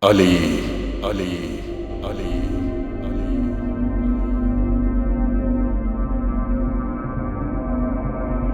علی علی علی علی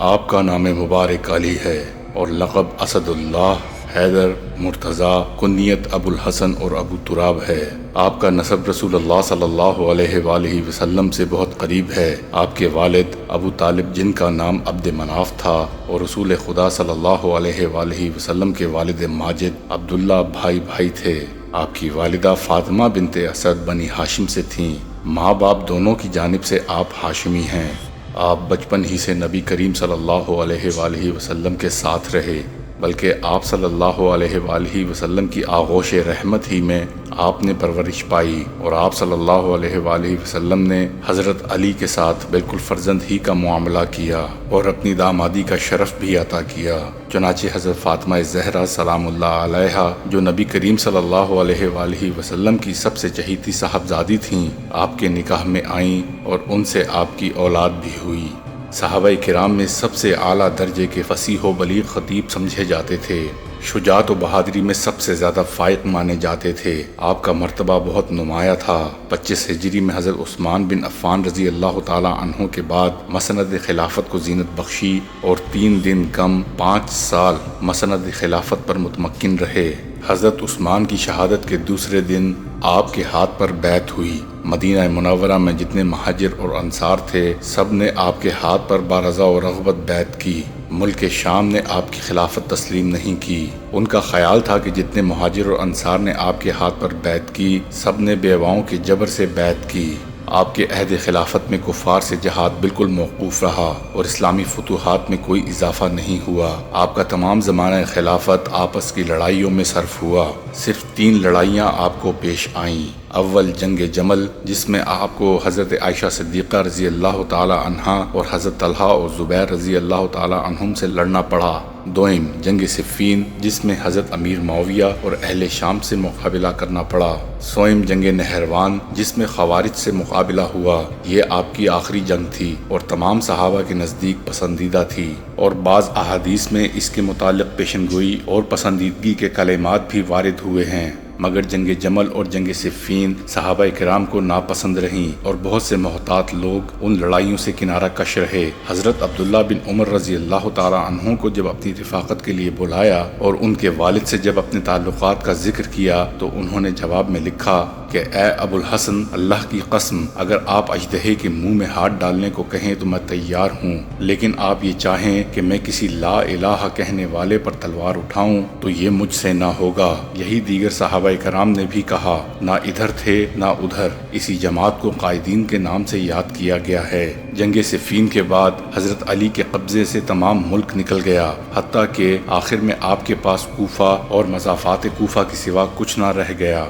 آپ کا نام مبارک علی ہے اور لقب اسد اللہ، حیدر، مرتضیٰ، کنیت ابو الحسن اور ابو تراب ہے۔ آپ کا نسب رسول اللہ صلی اللہ علیہ وآلہ وسلم سے بہت قریب ہے۔ آپ کے والد ابو طالب، جن کا نام عبد مناف تھا، اور رسول خدا صلی اللہ علیہ وآلہ وسلم کے والد ماجد عبداللہ بھائی تھے۔ آپ کی والدہ فاطمہ بنت اسد بنی ہاشم سے تھیں۔ ماں باپ دونوں کی جانب سے آپ ہاشمی ہیں۔ آپ بچپن ہی سے نبی کریم صلی اللہ علیہ وآلہ وسلم کے ساتھ رہے، بلکہ آپ صلی اللہ علیہ وآلہ وسلم کی آغوش رحمت ہی میں آپ نے پرورش پائی، اور آپ صلی اللہ علیہ وآلہ وسلم نے حضرت علی کے ساتھ بالکل فرزند ہی کا معاملہ کیا اور اپنی دامادی کا شرف بھی عطا کیا۔ چنانچہ حضرت فاطمہ زہرا سلام اللہ علیہا، جو نبی کریم صلی اللہ علیہ وآلہ وسلم کی سب سے چہیتی صاحبزادی تھیں، آپ کے نکاح میں آئیں اور ان سے آپ کی اولاد بھی ہوئی۔ صحابہ کرام میں سب سے اعلیٰ درجے کے فصیح و بلیغ خطیب سمجھے جاتے تھے، شجاعت و بہادری میں سب سے زیادہ فائق مانے جاتے تھے۔ آپ کا مرتبہ بہت نمایاں تھا۔ 25 ہجری میں حضرت عثمان بن عفان رضی اللہ تعالی عنہ کے بعد مسند خلافت کو زینت بخشی، اور 3 دن کم 5 سال مسند خلافت پر متمکن رہے۔ حضرت عثمان کی شہادت کے دوسرے دن آپ کے ہاتھ پر بیعت ہوئی۔ مدینہ منورہ میں جتنے مہاجر اور انصار تھے، سب نے آپ کے ہاتھ پر بارضا و رغبت بیعت کی۔ ملک شام نے آپ کی خلافت تسلیم نہیں کی۔ ان کا خیال تھا کہ جتنے مہاجر اور انصار نے آپ کے ہاتھ پر بیعت کی، سب نے بیواؤں کے جبر سے بیعت کی۔ آپ کے عہد خلافت میں کفار سے جہاد بالکل موقوف رہا اور اسلامی فتوحات میں کوئی اضافہ نہیں ہوا۔ آپ کا تمام زمانہ خلافت آپس کی لڑائیوں میں صرف ہوا۔ صرف 3 لڑائیاں آپ کو پیش آئیں۔ اول جنگ جمل، جس میں آپ کو حضرت عائشہ صدیقہ رضی اللہ تعالی عنہا اور حضرت طلحہ اور زبیر رضی اللہ تعالی عنہم سے لڑنا پڑا۔ دوئم جنگ صفین، جس میں حضرت امیر معاویہ اور اہل شام سے مقابلہ کرنا پڑا۔ سوئم جنگ نہروان، جس میں خوارج سے مقابلہ ہوا۔ یہ آپ کی آخری جنگ تھی اور تمام صحابہ کے نزدیک پسندیدہ تھی، اور بعض احادیث میں اس کے متعلق پیشن گوئی اور پسندیدگی کے کلمات بھی وارد ہوئے ہیں، مگر جنگ جمل اور جنگ صفین صحابہ کرام کو ناپسند رہیں، اور بہت سے محتاط لوگ ان لڑائیوں سے کنارہ کش رہے۔ حضرت عبداللہ بن عمر رضی اللہ تعالی عنہ کو جب اپنی رفاقت کے لیے بلایا اور ان کے والد سے جب اپنے تعلقات کا ذکر کیا، تو انہوں نے جواب میں لکھا کہ اے ابو الحسن، اللہ کی قسم، اگر آپ اژدہے کے منہ میں ہاتھ ڈالنے کو کہیں تو میں تیار ہوں، لیکن آپ یہ چاہیں کہ میں کسی لا الہ کہنے والے پر تلوار اٹھاؤں تو یہ مجھ سے نہ ہوگا۔ یہی دیگر صحابہ کرام نے بھی کہا، نہ ادھر تھے نہ ادھر۔ اسی جماعت کو قائدین کے نام سے یاد کیا گیا ہے۔ جنگ صفین کے بعد حضرت علی کے قبضے سے تمام ملک نکل گیا، حتیٰ کہ آخر میں آپ کے پاس کوفہ اور مضافات کوفہ کے سوا کچھ نہ رہ گیا۔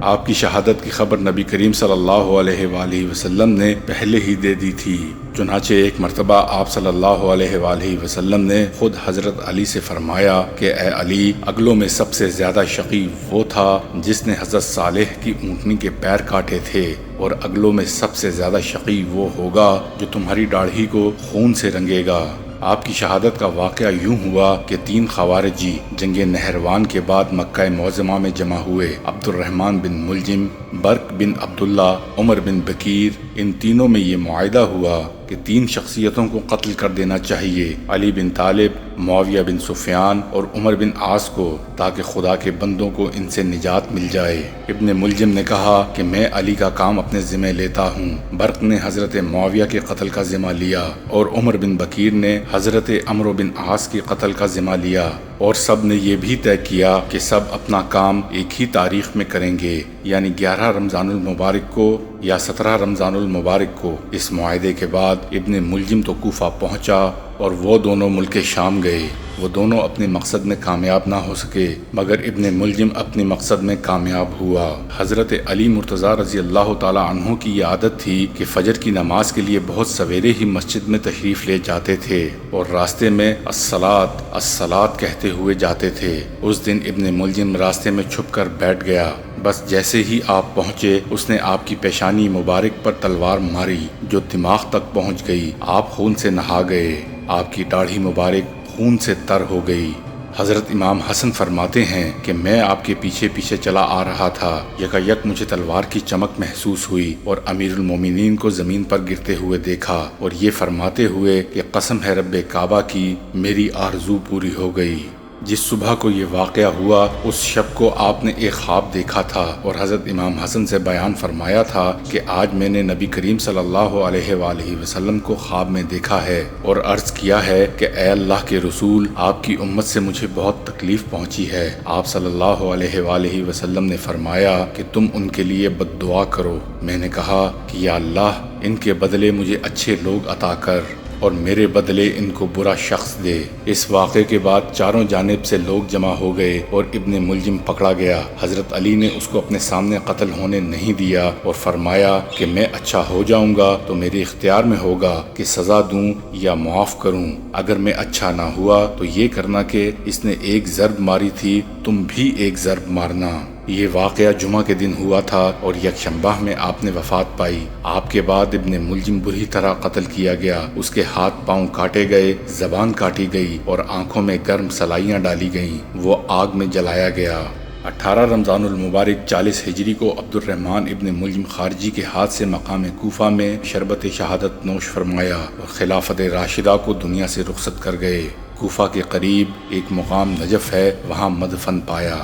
آپ کی شہادت کی خبر نبی کریم صلی اللہ علیہ وآلہ وسلم نے پہلے ہی دے دی تھی۔ چنانچہ ایک مرتبہ آپ صلی اللہ علیہ وآلہ وسلم نے خود حضرت علی سے فرمایا کہ اے علی، اگلوں میں سب سے زیادہ شقی وہ تھا جس نے حضرت صالح کی اونٹنی کے پیر کاٹے تھے، اور اگلوں میں سب سے زیادہ شقی وہ ہوگا جو تمہاری داڑھی کو خون سے رنگے گا۔ آپ کی شہادت کا واقعہ یوں ہوا کہ 3 خوارجی جنگ نہروان کے بعد مکہ معظمہ میں جمع ہوئے۔ عبد الرحمن بن ملجم، برق بن عبداللہ، عمر بن بکیر، ان تینوں میں یہ معاہدہ ہوا کہ 3 شخصیتوں کو قتل کر دینا چاہیے، علی بن طالب، معاویہ بن سفیان اور عمر بن عاص کو، تاکہ خدا کے بندوں کو ان سے نجات مل جائے۔ ابن ملجم نے کہا کہ میں علی کا کام اپنے ذمہ لیتا ہوں۔ برق نے حضرت معاویہ کے قتل کا ذمہ لیا، اور عمر بن بکیر نے حضرت عمرو بن عاص کے قتل کا ذمہ لیا، اور سب نے یہ بھی طے کیا کہ سب اپنا کام ایک ہی تاریخ میں کریں گے، یعنی 11 رمضان المبارک کو یا 17 رمضان المبارک کو۔ اس معاہدے کے بعد ابن ملجم تو کوفہ پہنچا اور وہ دونوں ملک شام گئے۔ وہ دونوں اپنے مقصد میں کامیاب نہ ہو سکے، مگر ابن ملجم اپنے مقصد میں کامیاب ہوا۔ حضرت علی مرتضیٰ رضی اللہ تعالی عنہ کی یہ عادت تھی کہ فجر کی نماز کے لیے بہت سویرے ہی مسجد میں تشریف لے جاتے تھے، اور راستے میں الصلاۃ الصلاۃ کہتے ہوئے جاتے تھے۔ اس دن ابن ملجم راستے میں چھپ کر بیٹھ گیا۔ بس جیسے ہی آپ پہنچے اس نے آپ کی پیشانی مبارک پر تلوار ماری جو دماغ تک پہنچ گئی۔ آپ خون سے نہا گئے، آپ کی داڑھی مبارک خون سے تر ہو گئی۔ حضرت امام حسن فرماتے ہیں کہ میں آپ کے پیچھے پیچھے چلا آ رہا تھا، یکایک مجھے تلوار کی چمک محسوس ہوئی اور امیر المومنین کو زمین پر گرتے ہوئے دیکھا اور یہ فرماتے ہوئے کہ قسم ہے رب کعبہ کی، میری آرزو پوری ہو گئی۔ جس صبح کو یہ واقعہ ہوا اس شب کو آپ نے ایک خواب دیکھا تھا اور حضرت امام حسن سے بیان فرمایا تھا کہ آج میں نے نبی کریم صلی اللہ علیہ وآلہ وسلم کو خواب میں دیکھا ہے اور عرض کیا ہے کہ اے اللہ کے رسول، آپ کی امت سے مجھے بہت تکلیف پہنچی ہے۔ آپ صلی اللہ علیہ وآلہ وسلم نے فرمایا کہ تم ان کے لیے بد دعا کرو۔ میں نے کہا کہ یا اللہ، ان کے بدلے مجھے اچھے لوگ عطا کر اور میرے بدلے ان کو برا شخص دے۔ اس واقعے کے بعد چاروں جانب سے لوگ جمع ہو گئے اور ابن ملجم پکڑا گیا۔ حضرت علی نے اس کو اپنے سامنے قتل ہونے نہیں دیا اور فرمایا کہ میں اچھا ہو جاؤں گا تو میرے اختیار میں ہوگا کہ سزا دوں یا معاف کروں، اگر میں اچھا نہ ہوا تو یہ کرنا کہ اس نے ایک ضرب ماری تھی، تم بھی ایک ضرب مارنا۔ یہ واقعہ جمعہ کے دن ہوا تھا اور یکشنبہ میں آپ نے وفات پائی۔ آپ کے بعد ابن ملجم بری طرح قتل کیا گیا، اس کے ہاتھ پاؤں کاٹے گئے، زبان کاٹی گئی اور آنکھوں میں گرم سلائیاں ڈالی گئیں، وہ آگ میں جلایا گیا۔ 18 رمضان المبارک 40 ہجری کو عبد الرحمن ابن ملجم خارجی کے ہاتھ سے مقام کوفہ میں شربت شہادت نوش فرمایا اور خلافت راشدہ کو دنیا سے رخصت کر گئے۔ کوفہ کے قریب ایک مقام نجف ہے، وہاں مدفن پایا۔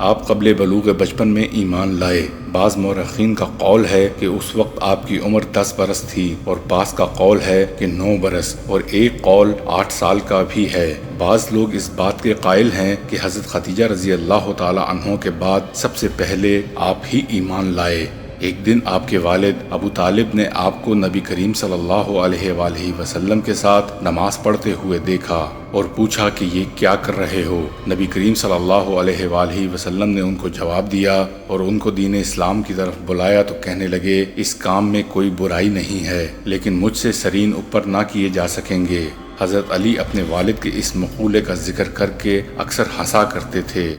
آپ قبل بلوغ بچپن میں ایمان لائے۔ بعض مورخین کا قول ہے کہ اس وقت آپ کی عمر 10 برس تھی اور بعض کا قول ہے کہ 9 برس اور ایک قول 8 سال کا بھی ہے۔ بعض لوگ اس بات کے قائل ہیں کہ حضرت خدیجہ رضی اللہ تعالی عنہ کے بعد سب سے پہلے آپ ہی ایمان لائے۔ ایک دن آپ کے والد ابو طالب نے آپ کو نبی کریم صلی اللہ علیہ وآلہ وسلم کے ساتھ نماز پڑھتے ہوئے دیکھا اور پوچھا کہ یہ کیا کر رہے ہو؟ نبی کریم صلی اللہ علیہ وآلہ وسلم نے ان کو جواب دیا اور ان کو دین اسلام کی طرف بلایا تو کہنے لگے، اس کام میں کوئی برائی نہیں ہے، لیکن مجھ سے سرین اوپر نہ کیے جا سکیں گے۔ حضرت علی اپنے والد کے اس مقولے کا ذکر کر کے اکثر ہنسا کرتے تھے۔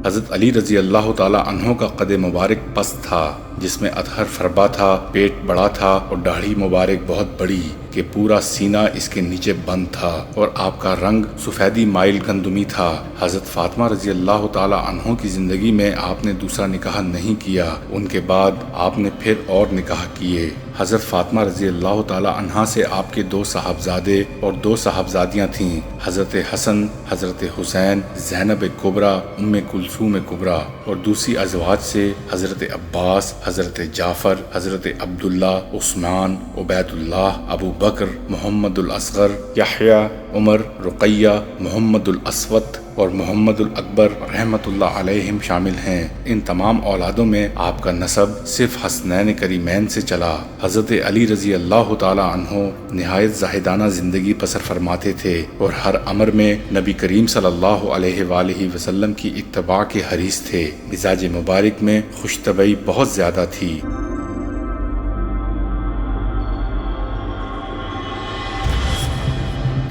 حضرت علی رضی اللہ تعالی عنہ کا قد مبارک پست تھا، جس میں اطہر فربا تھا، پیٹ بڑا تھا اور داڑھی مبارک بہت بڑی کہ پورا سینہ اس کے نیچے بند تھا، اور آپ کا رنگ سفیدی مائل گندمی تھا۔ حضرت فاطمہ رضی اللہ تعالی عنہ کی زندگی میں آپ نے دوسرا نکاح نہیں کیا، ان کے بعد آپ نے پھر اور نکاح کیے۔ حضرت فاطمہ رضی اللہ تعالی عنہا سے آپ کے 2 صاحبزادے اور 2 صاحبزادیاں تھیں، حضرت حسن، حضرت حسین، زینب کبریٰ، ام کلثوم کبریٰ، اور دوسری ازواج سے حضرت عباس، حضرت جعفر، حضرت عبداللہ، عثمان، عبید اللہ، ابو بکر، محمد الاصغر، یحییٰ، عمر، رقیہ، محمد الاسود اور محمد الاکبر رحمت اللہ علیہم شامل ہیں۔ ان تمام اولادوں میں آپ کا نسب صرف حسنین کریمین سے چلا۔ حضرت علی رضی اللہ تعالی عنہ نہایت زاہدانہ زندگی بسر فرماتے تھے اور ہر امر میں نبی کریم صلی اللہ علیہ وآلہ وسلم کی اتباع کے حریص تھے۔ مزاج مبارک میں خوش طبعی بہت زیادہ تھی۔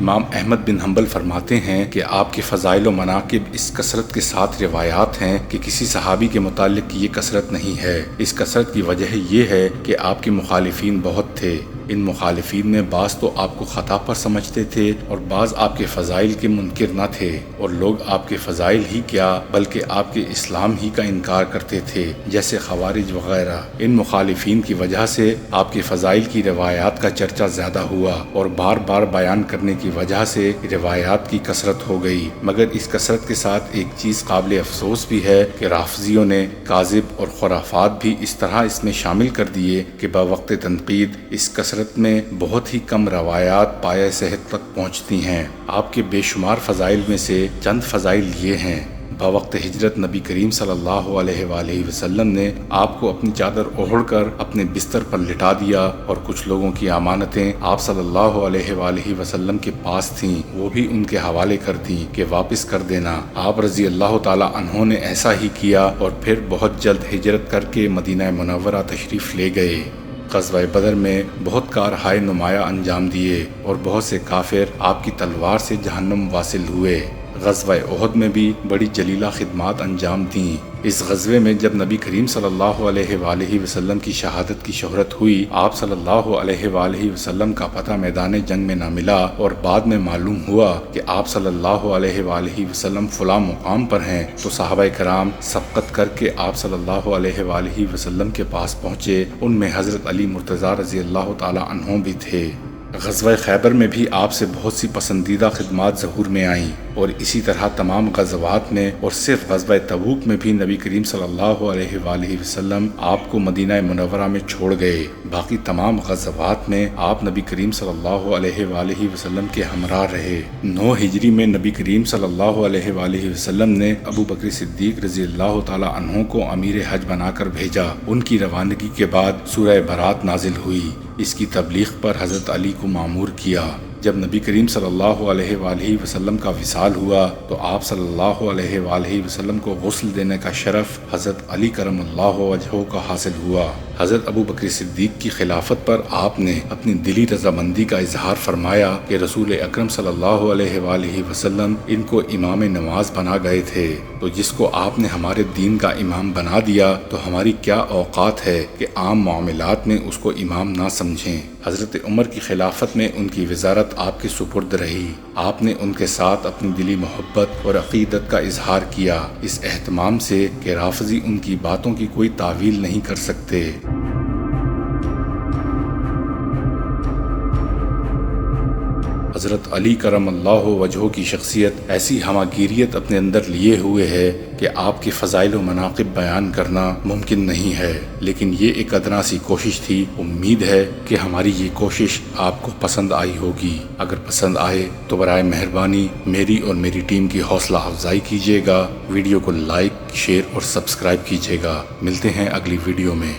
امام احمد بن حنبل فرماتے ہیں کہ آپ کے فضائل و مناقب اس کثرت کے ساتھ روایات ہیں کہ کسی صحابی کے متعلق یہ کثرت نہیں ہے۔ اس کثرت کی وجہ یہ ہے کہ آپ کے مخالفین بہت تھے۔ ان مخالفین میں بعض تو آپ کو خطا پر سمجھتے تھے اور بعض آپ کے فضائل کے منکر نہ تھے، اور لوگ آپ کے فضائل ہی کیا بلکہ آپ کے اسلام ہی کا انکار کرتے تھے، جیسے خوارج وغیرہ۔ ان مخالفین کی وجہ سے آپ کے فضائل کی روایات کا چرچا زیادہ ہوا اور بار بار بیان کرنے کی وجہ سے روایات کی کثرت ہو گئی۔ مگر اس کثرت کے ساتھ ایک چیز قابل افسوس بھی ہے کہ رافضیوں نے کاذب اور خرافات بھی اس طرح اس میں شامل کر دیے کہ بوقت تنقید اس کثرت میں بہت ہی کم روایات پایہ صحت تک پہنچتی ہیں۔ آپ کے بے شمار فضائل میں سے چند فضائل یہ ہیں۔ بوقت ہجرت نبی کریم صلی اللہ علیہ وآلہ وسلم نے آپ کو اپنی چادر اوڑھ کر اپنے بستر پر لٹا دیا اور کچھ لوگوں کی امانتیں آپ صلی اللہ علیہ وآلہ وسلم کے پاس تھیں، وہ بھی ان کے حوالے کر دیں کہ واپس کر دینا۔ آپ رضی اللہ تعالی عنہ نے ایسا ہی کیا اور پھر بہت جلد ہجرت کر کے مدینہ منورہ تشریف لے گئے۔ غزوہ بدر میں بہت کارہائے نمایاں انجام دیے اور بہت سے کافر آپ کی تلوار سے جہنم واصل ہوئے۔ غزوہ احد میں بھی بڑی جلیلہ خدمات انجام دیں۔ اس غزوے میں جب نبی کریم صلی اللہ علیہ وآلہ وسلم کی شہادت کی شہرت ہوئی، آپ صلی اللہ علیہ وآلہ وسلم کا پتہ میدان جنگ میں نہ ملا اور بعد میں معلوم ہوا کہ آپ صلی اللہ علیہ وآلہ وسلم فلاں مقام پر ہیں، تو صحابہ کرام سبقت کر کے آپ صلی اللہ علیہ وآلہ وسلم کے پاس پہنچے۔ ان میں حضرت علی مرتضیٰ رضی اللہ تعالی عنہ بھی تھے۔ غزوہ خیبر میں بھی آپ سے بہت سی پسندیدہ خدمات ظہور میں آئیں، اور اسی طرح تمام غزوات میں اور صرف غزوہ تبوک میں بھی نبی کریم صلی اللہ علیہ وآلہ وسلم آپ کو مدینہ منورہ میں چھوڑ گئے۔ باقی تمام غزوات میں آپ نبی کریم صلی اللہ علیہ وآلہ وسلم کے ہمراہ رہے۔ 9 ہجری میں نبی کریم صلی اللہ علیہ وآلہ وسلم نے ابو بکر صدیق رضی اللہ تعالی عنہ کو امیر حج بنا کر بھیجا۔ ان کی روانگی کے بعد سورہ برات نازل ہوئی۔ اس کی تبلیغ پر حضرت علی کو مامور کیا۔ جب نبی کریم صلی اللہ علیہ وآلہ وسلم کا وصال ہوا تو آپ صلی اللہ علیہ وآلہ وسلم کو غسل دینے کا شرف حضرت علی کرم اللہ وجہہ کا حاصل ہوا۔ حضرت ابو بکر صدیق کی خلافت پر آپ نے اپنی دلی رضامندی کا اظہار فرمایا کہ رسول اکرم صلی اللہ علیہ وآلہ وسلم ان کو امام نماز بنا گئے تھے، تو جس کو آپ نے ہمارے دین کا امام بنا دیا تو ہماری کیا اوقات ہے کہ عام معاملات میں اس کو امام نہ سمجھیں۔ حضرت عمر کی خلافت میں ان کی وزارت آپ کے سپرد رہی۔ آپ نے ان کے ساتھ اپنی دلی محبت اور عقیدت کا اظہار کیا، اس اہتمام سے کہ رافضی ان کی باتوں کی کوئی تعویل نہیں کر سکتے۔ حضرت علی کرم اللہ وجہہ کی شخصیت ایسی ہماگیریت اپنے اندر لیے ہوئے ہے کہ آپ کے فضائل و مناقب بیان کرنا ممکن نہیں ہے، لیکن یہ ایک ادنا سی کوشش تھی۔ امید ہے کہ ہماری یہ کوشش آپ کو پسند آئی ہوگی۔ اگر پسند آئے تو برائے مہربانی میری اور میری ٹیم کی حوصلہ افزائی کیجیے گا، ویڈیو کو لائک، شیئر اور سبسکرائب کیجیے گا۔ ملتے ہیں اگلی ویڈیو میں۔